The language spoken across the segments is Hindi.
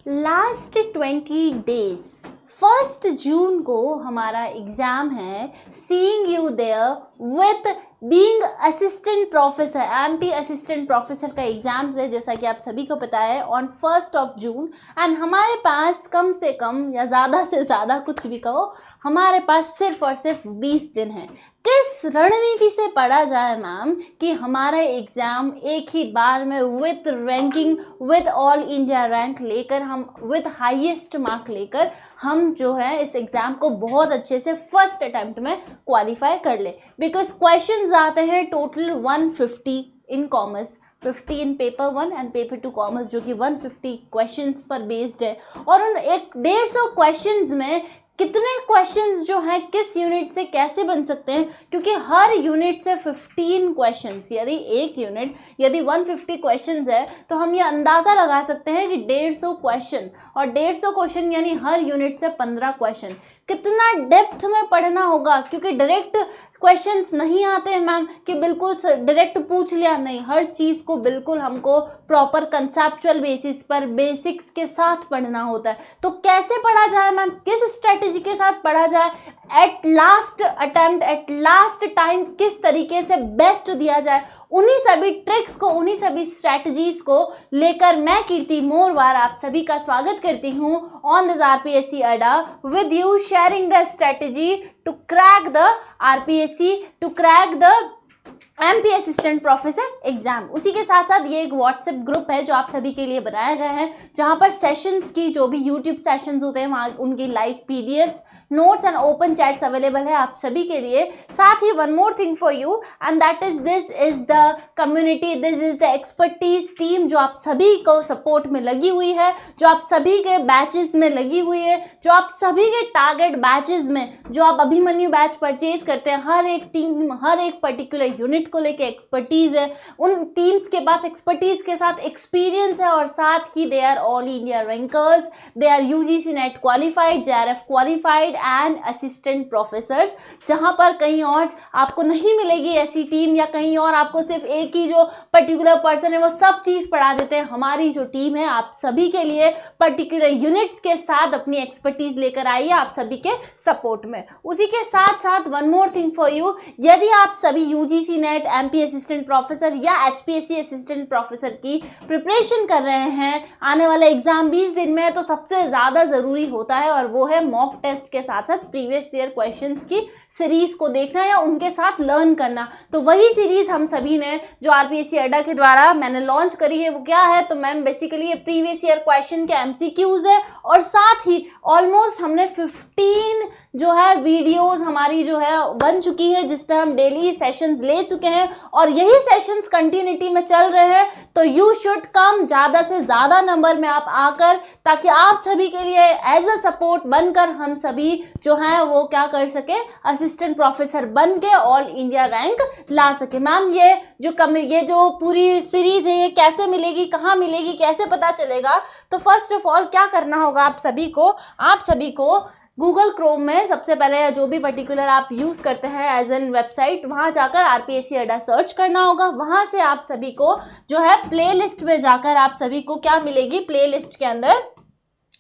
लास्ट 20 डेज 1 जून को हमारा एग्ज़ाम है seeing you there with being assistant professor MP assistant professor का एग्ज़ाम्स है, जैसा कि आप सभी को पता है, ऑन 1 जून। एंड हमारे पास कम से कम या ज़्यादा से ज़्यादा, कुछ भी कहो, हमारे पास सिर्फ और सिर्फ 20 दिन है। किस रणनीति से पढ़ा जाए मैम कि हमारा एग्ज़ाम एक ही बार में with ranking, with all India rank लेकर, हम विथ हाईएस्ट मार्क लेकर हम जो है इस एग्ज़ाम को बहुत अच्छे से फर्स्ट अटेम्प्ट में क्वालिफाई कर ले। बिकॉज क्वेश्चंस आते हैं total 150 in commerce, 50 in paper 1 and paper 2 commerce, जो कि 150 क्वेश्चंस पर बेस्ड है। और उन 150 क्वेश्चंस में कितने क्वेश्चंस जो हैं किस यूनिट से कैसे बन सकते हैं, क्योंकि हर यूनिट से 15 क्वेश्चंस, यदि एक यूनिट यदि 150 क्वेश्चंस है तो हम ये अंदाज़ा लगा सकते हैं कि 150 क्वेश्चन, और 150 क्वेश्चन यानी हर यूनिट से 15 क्वेश्चन। कितना डेप्थ में पढ़ना होगा, क्योंकि डायरेक्ट क्वेश्चंस नहीं आते हैं मैम कि बिल्कुल डायरेक्ट पूछ लिया, नहीं, हर चीज़ को बिल्कुल हमको प्रॉपर कंसेप्चुअल बेसिस पर बेसिक्स के साथ पढ़ना होता है। तो कैसे पढ़ा जाए मैम, किस स्ट्रेटेजी के साथ पढ़ा जाए, at last attempt, at last time किस तरीके से बेस्ट दिया जाए, उन्हीं सभी ट्रिक्स को, उन्हीं सभी स्ट्रैटेजीज को लेकर मैं कीर्ति मोरवार आप सभी का स्वागत करती हूँ on this RPSC Adda with you, sharing the strategy to crack the RPSC, to crack the MP assistant professor exam. उसी के साथ साथ ये एक व्हाट्सएप ग्रुप है जो आप सभी के लिए बनाया गया है, जहाँ पर सेशंस की, जो भी यूट्यूब सेशंस होते हैं वहाँ उनकी live PDFs, notes and open chats available है आप सभी के लिए। साथ ही one more thing for you and that is this is the community, this is the expertise team जो आप सभी को सपोर्ट में लगी हुई है, जो आप सभी के बैचेस में लगी हुई है, जो आप सभी के टारगेट बैचेस में, जो आप अभिमन्यु बैच परचेज करते हैं, हर एक टीम, हर एक पर्टिकुलर यूनिट को लेके एक्सपर्टीज है, उन टीम्स के पास एक्सपर्टीज के साथ एक्सपीरियंस है, और साथ ही they are all India rankers, they are UGC NET qualified, JRF qualified and assistant professors. जहां पर कहीं और आपको नहीं मिलेगी ऐसी टीम, या कहीं और आपको सिर्फ एक ही जो पर्टिकुलर पर्सन है वो सब चीज पढ़ा देते हैं, हमारी जो टीम है आप सभी के लिए पर्टिकुलर यूनिट्स के साथ अपनी एक्सपर्टीज लेकर आई है आप सभी के सपोर्ट में। उसी के साथ साथ one more thing for you, यदि आप सभी UGC net, MP assistant professor या एचपीएससी असिस्टेंट प्रोफेसर की प्रिपरेशन कर रहे हैं, आने वाला एग्जाम 20 दिन में है, तो सबसे ज्यादा जरूरी होता है और वो है मॉक टेस्ट के साथ साथ प्रीवियस ईयर क्वेश्चंस की सीरीज को देखना या उनके साथ लर्न करना। तो वही सीरीज हम सभी ने जो आरपीएससी अड्डा के द्वारा मैंने लॉन्च करी है, वो क्या है, तो मैम बेसिकली ये प्रीवियस ईयर क्वेश्चन के एमसीक्यूज है, और साथ ही ऑलमोस्ट हमने 15 जो है वीडियोस हमारी जो है बन चुकी है, जिस पे हम डेली सेशंस ले चुके हैं, और यही सेशंस कंटिन्यूटी में चल रहे हैं। तो यू शुड कम, ज़्यादा से ज़्यादा नंबर में आप आकर, ताकि आप सभी के लिए एज अ सपोर्ट बनकर हम सभी जो है वो क्या कर सके, असिस्टेंट प्रोफेसर बन के ऑल इंडिया रैंक ला सके। मैम ये जो पूरी सीरीज है ये कैसे मिलेगी, कहाँ मिलेगी, कैसे पता चलेगा? तो फर्स्ट ऑफ ऑल क्या करना होगा आप सभी को गूगल क्रोम में सबसे पहले जो भी पर्टिकुलर आप यूज़ करते हैं एज एन वेबसाइट, वहाँ जाकर आरपीएससी अड्डा सर्च करना होगा। वहाँ से आप सभी को जो है प्लेलिस्ट में जाकर आप सभी को क्या मिलेगी, प्लेलिस्ट के अंदर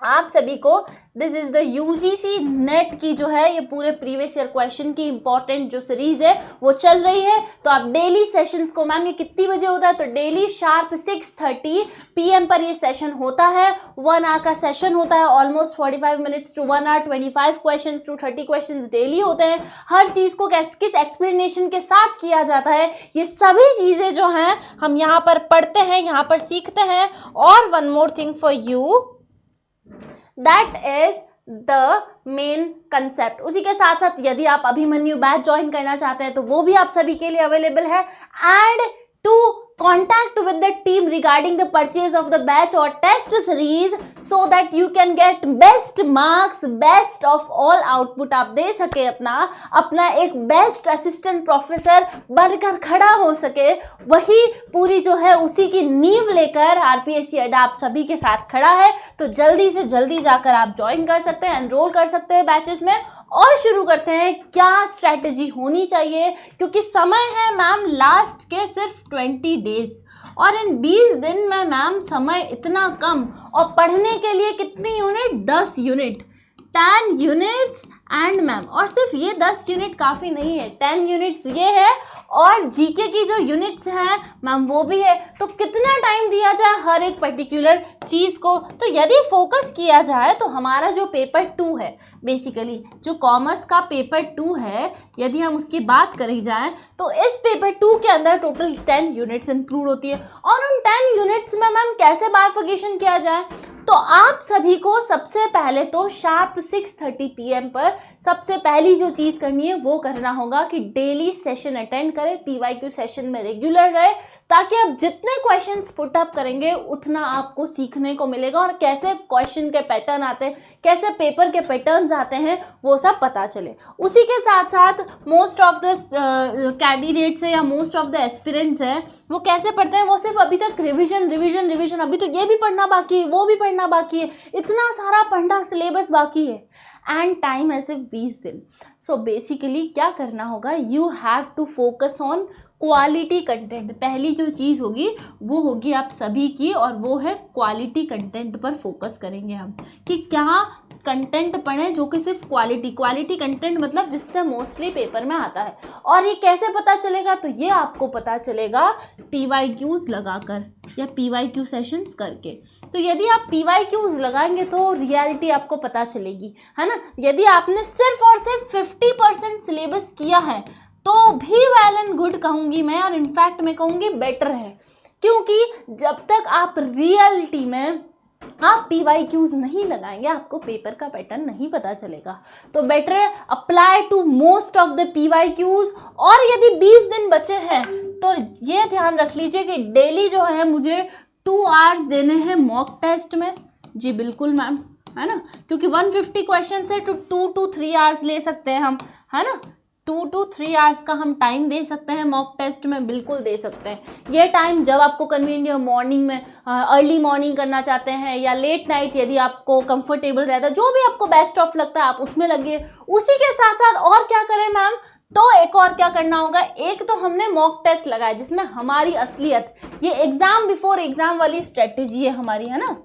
आप सभी को this is the UGC net की जो है ये पूरे प्रीवियस ईयर क्वेश्चन की इंपॉर्टेंट जो सीरीज है वो चल रही है। तो आप डेली सेशंस को, मैम ये कितनी बजे होता है, तो डेली शार्प 6:30 PM पर ये सेशन होता है। 1 आवर का सेशन होता है, almost 45 minutes to 1 hour, 25 question to 30 question daily होते हैं। हर चीज को किस एक्सप्लेनेशन के साथ किया जाता है, ये सभी चीजें जो हैं हम यहाँ पर पढ़ते हैं, यहाँ पर सीखते हैं। और one more thing for you, that is the main concept. उसी के साथ साथ यदि आप अभिमन्यु बैच ज्वाइन करना चाहते हैं तो वो भी आप सभी के लिए अवेलेबल है। And to contact with the team regarding the purchase of the batch or test series so that you can get best marks, best of all output आप दे सके, अपना एक बेस्ट असिस्टेंट प्रोफेसर बनकर खड़ा हो सके। वही पूरी जो है उसी की नींव लेकर आरपीएससी अड्डा आप सभी के साथ खड़ा है। तो जल्दी से जल्दी जाकर आप ज्वाइन कर सकते हैं, एनरोल कर सकते हैं बैचेस में। और शुरू करते हैं क्या स्ट्रैटेजी होनी चाहिए, क्योंकि समय है मैम लास्ट के सिर्फ 20 डेज और इन 20 दिन में मैम समय इतना कम, और पढ़ने के लिए कितनी unit, 10 unit, 10 units and ma'am, और सिर्फ ये 10 यूनिट काफ़ी नहीं है, 10 यूनिट्स ये है और जीके की जो यूनिट्स हैं मैम वो भी है। तो कितना टाइम दिया जाए हर एक पर्टिकुलर चीज़ को, तो यदि फोकस किया जाए तो हमारा जो पेपर 2 है, बेसिकली जो कॉमर्स का पेपर 2 है, यदि हम उसकी बात करी जाए तो इस पेपर 2 के अंदर टोटल 10 यूनिट्स इंक्लूड होती है। और उन 10 यूनिट्स में मैम कैसे बाइफर्केशन किया जाए, तो आप सभी को सबसे पहले तो शार्प 6:30 PM पर सबसे पहली जो चीज़ करनी है वो करना होगा कि डेली सेशन अटेंड करें, PYQ सेशन में रेगुलर रहे, ताकि आप जितने क्वेश्चंस पुट अप करेंगे उतना आपको सीखने को मिलेगा, और कैसे क्वेश्चन के पैटर्न आते हैं, कैसे पेपर के पैटर्न्स आते हैं, वो सब पता चले। उसी के साथ साथ मोस्ट ऑफ द कैंडिडेट्स है या मोस्ट ऑफ द एस्पिरेंट्स हैं, वो कैसे पढ़ते हैं, वो सिर्फ अभी तक रिविजन रिविजन रिविजन, अभी तो ये भी पढ़ना बाकी है, वो भी पढ़ना बाकी है, इतना सारा पढ़ना सिलेबस बाकी है, एंड टाइम है सिर्फ 20 दिन। सो बेसिकली क्या करना होगा, you have to focus on quality content. पहली जो चीज़ होगी वो होगी आप सभी की, और वो है क्वालिटी कंटेंट पर फोकस करेंगे हम, कि क्या कंटेंट पढ़ें जो कि सिर्फ क्वालिटी कंटेंट, मतलब जिससे मोस्टली पेपर में आता है। और ये कैसे पता चलेगा, तो ये आपको पता चलेगा PYQs लगाकर या PYQ सेशंस करके। तो यदि आप PYQs लगाएंगे तो रियलिटी आपको पता चलेगी, है ना। यदि आपने सिर्फ और सिर्फ 50% सिलेबस किया है तो भी वेल एंड गुड कहूँगी मैं, और इनफैक्ट मैं कहूँगी बेटर है, क्योंकि जब तक आप रियलिटी में आप PYQs नहीं लगाएंगे आपको पेपर का पैटर्न नहीं पता चलेगा। तो better apply to most of the PYQs। और यदि 20 दिन बचे हैं तो ये ध्यान रख लीजिए कि डेली जो है मुझे 2 आवर्स देने हैं मॉक टेस्ट में। जी बिल्कुल मैम, है ना, क्योंकि 150 क्वेश्चन है तो 2 to 3 आवर्स ले सकते हैं हम, है ना, 2 to 3 आवर्स का हम टाइम दे सकते हैं मॉक टेस्ट में, बिल्कुल दे सकते हैं। ये टाइम जब आपको कन्वीनियंट हो, मॉर्निंग में अर्ली मॉर्निंग करना चाहते हैं या लेट नाइट, यदि आपको कंफर्टेबल रहता है, जो भी आपको बेस्ट ऑफ लगता है आप उसमें लगिए। उसी के साथ साथ और क्या करें मैम, तो एक और क्या करना होगा, एक तो हमने मॉक टेस्ट लगाया जिसमें हमारी असलियत, ये एग्जाम बिफोर एग्जाम वाली स्ट्रेटेजी है हमारी, है ना,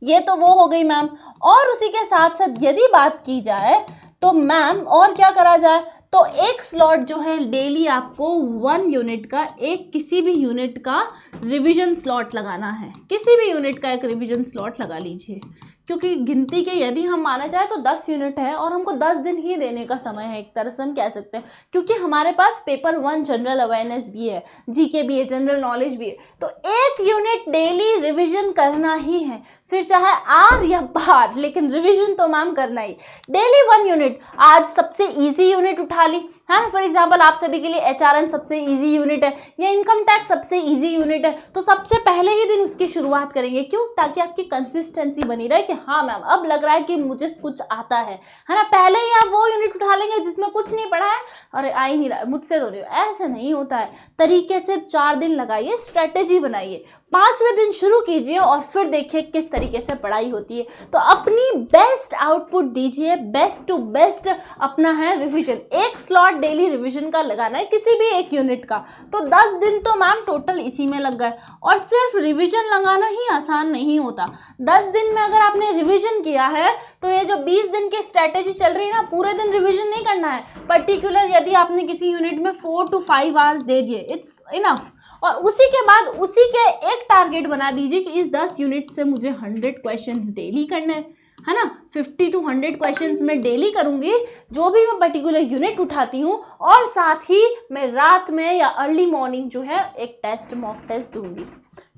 ये तो वो हो गई मैम। और उसी के साथ साथ यदि बात की जाए तो मैम और क्या करा जाए, तो एक स्लॉट जो है डेली आपको 1 यूनिट का, एक किसी भी यूनिट का रिवीजन स्लॉट लगाना है, किसी भी यूनिट का एक रिवीजन स्लॉट लगा लीजिए, क्योंकि गिनती के यदि हम माना जाए तो 10 यूनिट है और हमको 10 दिन ही देने का समय है, एक तरह से हम कह सकते हैं, क्योंकि हमारे पास पेपर 1 जनरल अवेयरनेस भी है, जीके भी है, जनरल नॉलेज भी है, तो एक यूनिट डेली रिवीजन करना ही है, फिर चाहे आर या बार, लेकिन रिवीजन तो मैम करना ही। डेली 1 यूनिट, आज सबसे इजी यूनिट उठा ली, हाँ, फॉर एग्जाम्पल आप सभी के लिए HRM सबसे इजी यूनिट है या इनकम टैक्स सबसे इजी यूनिट है, तो सबसे पहले ही दिन उसकी शुरुआत करेंगे। क्यों? ताकि आपकी कंसिस्टेंसी बनी रहे कि हाँ मैम अब लग रहा है कि मुझे कुछ आता है ना। पहले ही आप वो यूनिट उठा लेंगे जिसमें कुछ नहीं पढ़ा है, अरे आ ही नहीं रहा, मुझसे तो नहीं, ऐसा नहीं होता है। तरीके से 4 दिन लगाइए, स्ट्रेटेजी बनाइए, 5वें दिन शुरू कीजिए और फिर देखिए किस तरीके से पढ़ाई होती है। तो अपनी बेस्ट आउटपुट दीजिए, बेस्ट टू बेस्ट अपना है रिवीजन। एक स्लॉट डेली रिवीजन का लगाना है किसी भी एक यूनिट का, तो 10 दिन तो मैम टोटल इसी में लग गए। और सिर्फ रिवीजन लगाना ही आसान नहीं होता, 10 दिन में अगर आपने रिवीजन किया है तो ये जो 20 दिन की स्ट्रेटेजी चल रही है ना, पूरे दिन रिवीजन नहीं करना है। पर्टिकुलर यदि आपने किसी यूनिट में 4 to 5 आवर्स दे दिए, इट्स इनफ। और उसी के बाद उसी के एक टारगेट बना दीजिए कि इस 10 यूनिट से मुझे 100 क्वेश्चंस डेली करने है ना, 50 to 100 क्वेश्चंस मैं डेली करूंगी जो भी मैं पर्टिकुलर यूनिट उठाती हूँ, और साथ ही मैं रात में या अर्ली मॉर्निंग जो है एक टेस्ट, मॉक टेस्ट दूंगी।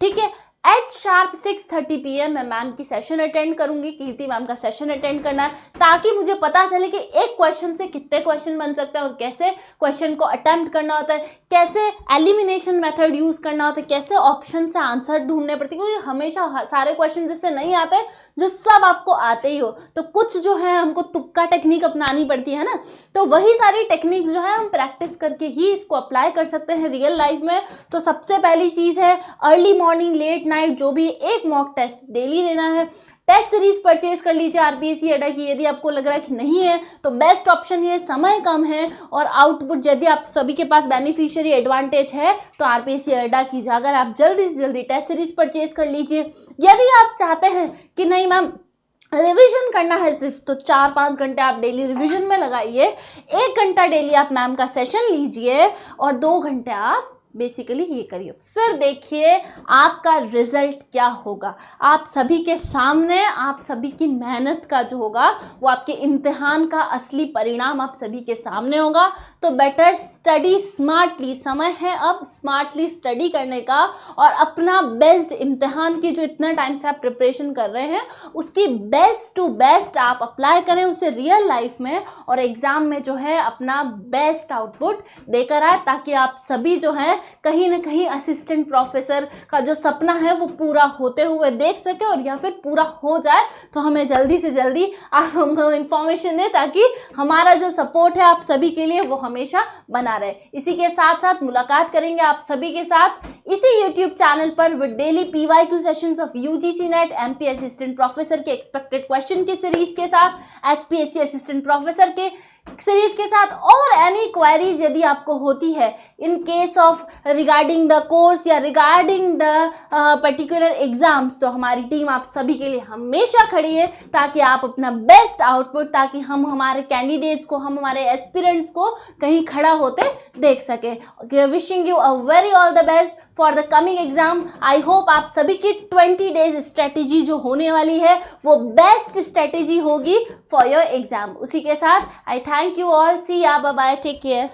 ठीक है, एट शार्प 6:30 PM मैं मैम की सेशन अटेंड करूंगी, कीर्ति मैम का सेशन अटेंड करना है, ताकि मुझे पता चले कि एक क्वेश्चन से कितने क्वेश्चन बन सकते हैं और कैसे क्वेश्चन को अटेम्प्ट करना होता है, कैसे एलिमिनेशन मेथड यूज करना होता है, कैसे ऑप्शन से आंसर ढूंढने पड़ते हैं, क्योंकि हमेशा सारे क्वेश्चन जैसे नहीं आते जो सब आपको आते ही हो, तो कुछ जो है हमको तुक्का टेक्निक अपनानी पड़ती है ना। तो वही सारी टेक्निक्स जो है हम प्रैक्टिस करके ही इसको अप्लाई कर सकते हैं रियल लाइफ में। तो सबसे पहली चीज़ है अर्ली मॉर्निंग लेट नाइट जो भी एक मॉक टेस्ट डेली देना है। टेस्ट सीरीज परचेज कर लीजिए आरपीएससी अड्डा की। यदि आपको लग रहा है कि नहीं है तो बेस्ट ऑप्शन ये, समय कम है और आउटपुट यदि आप सभी के पास बेनिफिशियरी एडवांटेज है तो आरपीएससी अड्डा की जाकर आप जल्दी से जल्दी टेस्ट सीरीज परचेज कर लीजिए। यदि आप चाहते हैं कि नहीं मैम रिवीजन करना है सिर्फ, तो 4-5 घंटे आप डेली रिवीजन में लगाइए। 1 घंटा डेली आप मैम का सेशन लीजिए और 2 घंटे आप बेसिकली ये करिए। फिर देखिए आपका रिजल्ट क्या होगा। आप सभी के सामने आप सभी की मेहनत का जो होगा वो आपके इम्तिहान का असली परिणाम आप सभी के सामने होगा। तो बेटर स्टडी स्मार्टली, समय है अब स्मार्टली स्टडी करने का और अपना बेस्ट इम्तिहान की जो इतना टाइम से आप प्रिपरेशन कर रहे हैं उसकी बेस्ट टू बेस्ट आप अप्लाई करें उसे रियल लाइफ में और एग्ज़ाम में जो है अपना बेस्ट आउटपुट देकर आए, ताकि आप सभी जो है कहीं ना कहीं असिस्टेंट प्रोफेसर का जो सपना है वो पूरा होते हुए देख सके और या फिर पूरा हो जाए तो हमें जल्दी से जल्दी आप हमको इन्फॉर्मेशन दें, ताकि हमारा जो सपोर्ट है आप सभी के लिए वो हमेशा बना रहे। इसी के साथ साथ मुलाकात करेंगे आप सभी के साथ इसी यूट्यूब चैनल पर with daily PYQ sessions of UGC net MP assistant professor के एक्सपेक्टेड क्वेश्चन की सीरीज के साथ, HPSC असिस्टेंट प्रोफेसर के सीरीज के साथ, और एनी क्वेरीज यदि आपको होती है in case of regarding the course या रिगार्डिंग द पर्टिकुलर एग्जाम्स, तो हमारी टीम आप सभी के लिए हमेशा खड़ी है ताकि आप अपना बेस्ट आउटपुट, ताकि हम हमारे कैंडिडेट्स को, हम हमारे एस्पिरेंट्स को कहीं खड़ा होते देख सके। Wishing you a very all the best for the coming exam. I hope आप सभी की 20 डेज स्ट्रेटेजी जो होने वाली है वो बेस्ट स्ट्रेटेजी होगी फॉर योर एग्जाम। उसी के साथ आई थैंक यू ऑल, सी या, बाय बाय, टेक केयर।